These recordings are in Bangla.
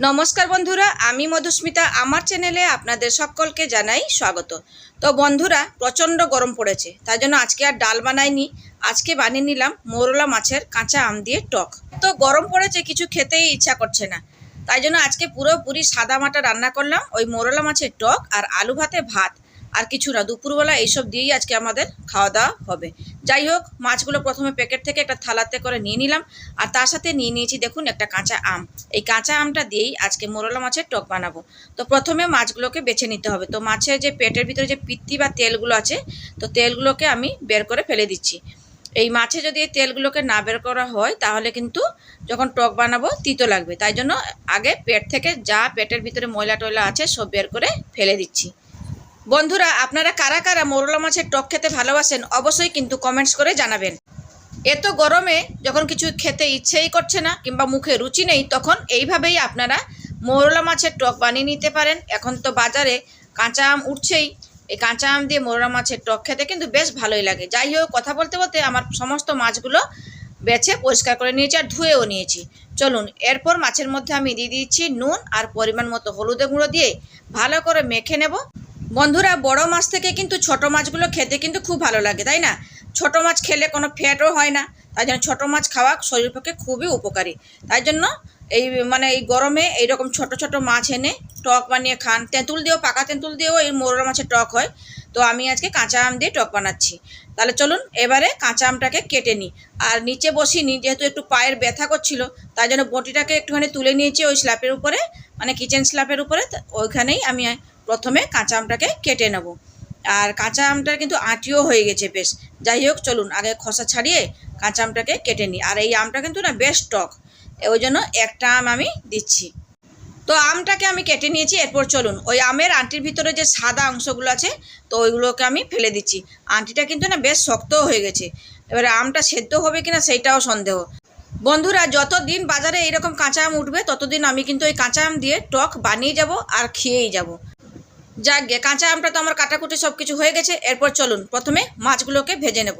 নমস্কার বন্ধুরা, আমি মধুস্মিতা। আমার চ্যানেলে আপনাদের সকলকে জানাই স্বাগত। তো বন্ধুরা, প্রচণ্ড গরম পড়েছে, তাই জন্য আজকে আর ডাল বানাইনি। আজকে বানিয়ে নিলাম মোরলা মাছের কাঁচা আম দিয়ে টক। তো গরম পড়েছে, কিছু খেতেই ইচ্ছা করছে না, তাই জন্য আজকে পুরোপুরি সাদা মাটা রান্না করলাম। ওই মোরলা মাছের টক আর আলু ভাতে ভাত, আর কিছু না। দুপুরবেলা এইসব দিয়েই আজকে আমাদের খাওয়া দাওয়া হবে। যাই হোক, মাছগুলো প্রথমে প্যাকেট থেকে একটা থালাতে করে নিয়ে নিলাম, আর তার সাথে নিয়ে নিয়েছি দেখুন একটা কাঁচা আম। এই কাঁচা আমটা দিয়েই আজকে মোরলা মাছের টক বানাবো। তো প্রথমে মাছগুলোকে বেছে নিতে হবে। তো মাছের যে পেটের ভিতরে যে পিত্তি বা তেলগুলো আছে, তো তেলগুলোকে আমি বের করে ফেলে দিচ্ছি। এই মাছে যদি এই তেলগুলোকে না বের করা হয়, তাহলে কিন্তু যখন টক বানাবো তিতো লাগবে। তাই জন্য আগে পেট থেকে যা পেটের ভিতরে ময়লা টয়লা আছে সব বের করে ফেলে দিচ্ছি। বন্ধুরা, আপনারা কারা কারা মোরলা মাছের টক খেতে ভালোবাসেন অবশ্যই কিন্তু কমেন্টস করে জানাবেন। এত গরমে যখন কিছু খেতে ইচ্ছেই করছে না কিংবা মুখে রুচি নেই, তখন এইভাবেই আপনারা মোরলা মাছের টক বানিয়ে নিতে পারেন। এখন তো বাজারে কাঁচা আম উঠছেই, এই কাঁচা আম দিয়ে মোরলা মাছের টক খেতে কিন্তু বেশ ভালোই লাগে। যাই হোক, কথা বলতে বলতে আমার সমস্ত মাছগুলো বেছে পরিষ্কার করে নিয়েছি আর ধুয়েও নিয়েছি। চলুন, এরপর মাছের মধ্যে আমি দিয়ে দিচ্ছি নুন আর পরিমাণ মতো হলুদের গুঁড়ো দিয়ে ভালো করে মেখে নেব। বন্ধুরা, বড় মাছ থেকে কিন্তু ছোট মাছগুলো খেতে কিন্তু খুব ভালো লাগে, তাই না? ছোট মাছ খেলে কোনো ফ্যাটও হয় না, তাই জন্য ছোটো মাছ খাওয়া শরীরের পক্ষে খুবই উপকারী। তাই জন্য এই গরমে এইরকম ছোট ছোট মাছ এনে টক বানিয়ে খান। তেঁতুল দিয়েও, পাকা তেঁতুল দিয়েও এই মোরলা মাছের টক হয়। তো আমি আজকে কাঁচা আম দিয়ে টক বানাচ্ছি। তাহলে চলুন এবারে কাঁচা আমটাকে কেটে নিই। আর নিচে বসিনি, যেহেতু একটু পায়ের ব্যথা করছিল, তাই জন্য বটিটাকে একটুখানি তুলে নিয়েছি ওই স্ল্যাপের উপরে, মানে কিচেন স্ল্যাপের উপরে। ওইখানেই আমি প্রথমে কাঁচা আমটাকে কেটে নেব। আর কাঁচা আমটার কিন্তু আঁটিও হয়ে গেছে বেশ। যাই হোক, চলুন আগে খোসা ছাড়িয়ে কাঁচা আমটাকে কেটে নিই। আর এই আমটা কিন্তু না বেশ টক, ওই জন্য একটা আম আমি দিচ্ছি। তো আমটাকে আমি কেটে নিয়েছি। এরপর চলুন ওই আমের আঁটির ভিতরে যে সাদা অংশগুলো আছে, তো ওইগুলোকে আমি ফেলে দিচ্ছি। আঁটিটা কিন্তু না বেশ শক্তও হয়ে গেছে, এবারে আমটা সেদ্ধ হবে কিনা সেইটাও সন্দেহ। বন্ধুরা, যতদিন বাজারে এইরকম কাঁচা আম উঠবে, ততদিন আমি কিন্তু ওই কাঁচা আম দিয়ে টক বানিয়ে যাব আর খেয়েই যাব। যাক গে, কাঁচা আমটা তো আমার কাটাকুটি সব কিছু হয়ে গেছে। এরপর চলুন প্রথমে মাছগুলোকে ভেজে নেব।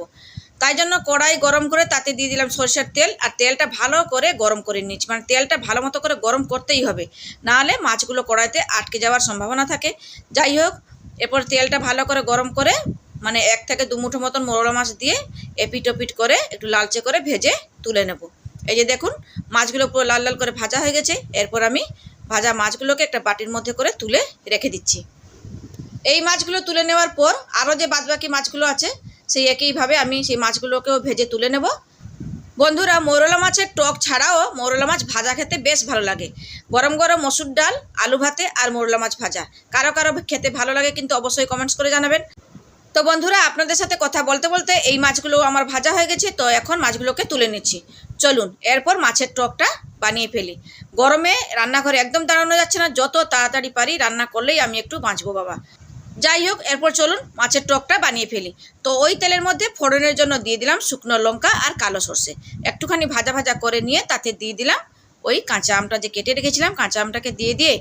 তাই জন্য কড়াই গরম করে তাতে দিয়ে দিলাম সরষের তেল, আর তেলটা ভালো করে গরম করে নিচ্ছি। মানে তেলটা ভালো মতো করে গরম করতেই হবে, নাহলে মাছগুলো কড়াইতে আটকে যাওয়ার সম্ভাবনা থাকে। যাই হোক, এরপর তেলটা ভালো করে গরম করে, মানে 1 থেকে 2 মুঠো মতন মোরলা মাছ দিয়ে এপিট ওপিট করে একটু লালচে করে ভেজে তুলে নেব। এই যে দেখুন, মাছগুলো পুরো লাল লাল করে ভাজা হয়ে গেছে। এরপর আমি ভাজা মাছগুলোকে একটা বাটির মধ্যে করে তুলে রেখে দিচ্ছি। এই মাছগুলো তুলে নেওয়ার পর আরও যে বাদবাকি মাছগুলো আছে, সেই একইভাবে আমি সেই মাছগুলোকেও ভেজে তুলে নেব। বন্ধুরা, মোরলা মাছের টক ছাড়াও মোরলা মাছ ভাজা খেতে বেশ ভালো লাগে। গরম গরম মসুর ডাল, আলু ভাতে আর মোরলা মাছ ভাজা, কারো কারো খেতে ভালো লাগে কিন্তু অবশ্যই কমেন্টস করে জানাবেন। তো বন্ধুরা, আপনাদের সাথে কথা বলতে বলতে এই মাছগুলো আমার ভাজা হয়ে গেছে। তো এখন মাছগুলোকে তুলে নিচ্ছি। চলুন এরপর মাছের টকটা বানিয়ে ফেলি। গরমে রান্নাঘরে একদম দাঁড়ানো যাচ্ছে না, যত তাড়াতাড়ি পারি রান্না করলেই আমি একটু বাঁচবো বাবা। যাই হোক, এরপর চলুন মাছের টকটা বানিয়ে ফেলি। তো ওই তেলের মধ্যে ফোড়নের জন্য দিয়ে দিলাম শুকনো লঙ্কা আর কালো সর্ষে। একটুখানি ভাজা ভাজা করে নিয়ে তাতে দিয়ে দিলাম ওই কাঁচা আমটা যে কেটে রেখেছিলাম, কাঁচা আমটাকে দিয়ে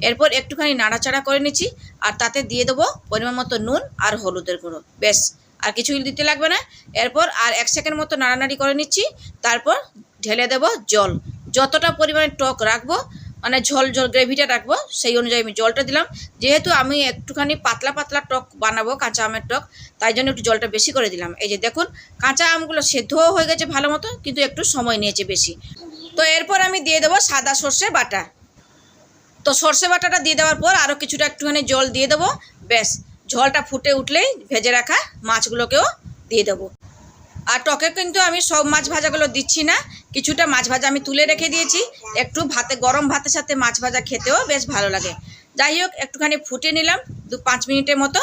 এরপর একটুখানি নাড়াচাড়া করে নিচ্ছি। আর তাতে দিয়ে দেবো পরিমাণ মতো নুন আর হলুদের গুঁড়ো, বেশ। আর কিছুই দিতে লাগবে না। এরপর আর 1 সেকেন্ড মতো নাড়ানাড়ি করে নিচ্ছি। তারপর ঢেলে দেবো জল। যতটা পরিমাণে টক রাখবো, মানে ঝোল ঝোল গ্রেভিটা রাখবো, সেই অনুযায়ী আমি জলটা দিলাম। যেহেতু আমি একটুখানি পাতলা পাতলা টক বানাবো, কাঁচা আমের টক, তাই জন্য একটু জলটা বেশি করে দিলাম। এই যে দেখুন, কাঁচা আমগুলো সেদ্ধও হয়ে গেছে ভালো মতো, কিন্তু একটু সময় নিয়েছে বেশি। তো এরপর আমি দিয়ে দেবো সাদা সর্ষে বাটা। তো সর্ষে বাটাটা দিয়ে দেওয়ার পর আরও কিছুটা একটুখানি জল দিয়ে দেবো। ব্যাস, ঝোলটা ফুটে উঠলেই ভেজে রাখা মাছগুলোকেও দিয়ে দেবো। আর টকে কিন্তু আমি সব মাছ ভাজাগুলো দিচ্ছি না, কিছুটা মাছ ভাজা আমি তুলে রেখে দিয়েছি। একটু ভাতে, গরম ভাতের সাথে মাছ ভাজা খেতেও বেশ ভালো লাগে। যাই হোক, একটুখানি ফুটিয়ে নিলাম 2-5 মিনিটের মতো।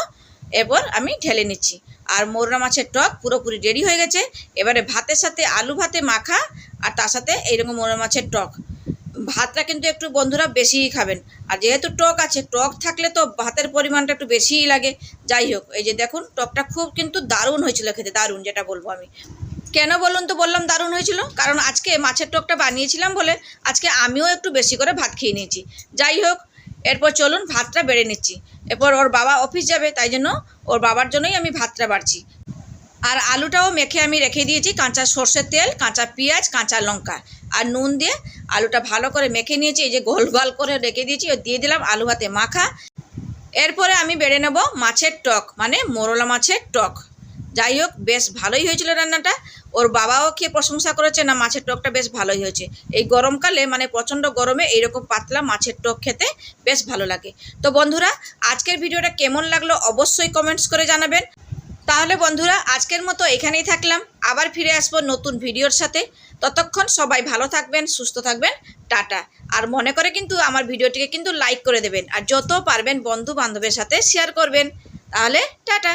এরপর আমি ঢেলে নিচ্ছি। আর মোরলা মাছের টক পুরোপুরি রেডি হয়ে গেছে। এবারে ভাতের সাথে আলু ভাতে মাখা, আর তার সাথে এইরকম মোরলা মাছের টক। ভাতটা কিন্তু একটু বন্ধুরা বেশিই খাবেন, আর যেহেতু টক আছে, টক থাকলে তো ভাতের পরিমাণটা একটু বেশিই লাগে। যাই হোক, এই যে দেখুন, টকটা খুব কিন্তু দারুণ হয়েছিল খেতে, দারুণ যেটা বলবো আমি। কেন বলুন তো বললাম দারুণ হয়েছিল, কারণ আজকে মাছের টকটা বানিয়েছিলাম বলে আজকে আমিও একটু বেশি করে ভাত খেয়ে নিয়েছি। যাই হোক, এরপর চলুন ভাতটা বেড়ে নিচ্ছি। এরপর ওর বাবা অফিস যাবে, তাই জন্য ওর বাবার জন্যই আমি ভাতটা বাড়ছি। আর আলুটাও মেখে আমি রেখে দিয়েছি, কাঁচা সর্ষের তেল, কাঁচা পেঁয়াজ, কাঁচা লঙ্কা আর নুন দিয়ে আলুটা ভালো করে মেখে নিয়েছি, এই যে গোল গোল করে রেখে দিয়েছি, দিয়ে দিলাম আলু ভাতে মাখা। এরপরে আমি বেড়ে নেব মাছের টক, মানে মোরলা মাছের টক। যাই হোক, বেশ ভালোই হয়েছিল রান্নাটা। ওর বাবাও খেয়ে প্রশংসা করেছে, না মাছের টকটা বেশ ভালোই হয়েছে। এই গরমকালে, মানে প্রচণ্ড গরমে এইরকম পাতলা মাছের টক খেতে বেশ ভালো লাগে। তো বন্ধুরা, আজকের ভিডিওটা কেমন লাগলো অবশ্যই কমেন্টস করে জানাবেন। তাহলে বন্ধুরা, আজকের মতো এখানেই থাকলাম, আবার ফিরে আসবো নতুন ভিডিওর সাথে। ততক্ষণ সবাই ভালো থাকবেন, সুস্থ থাকবেন, টাটা। আর মনে করে কিন্তু আমার ভিডিওটিকে কিন্তু লাইক করে দেবেন, আর যত পারবেন বন্ধু বান্ধবের সাথে শেয়ার করবেন। তাহলে টাটা।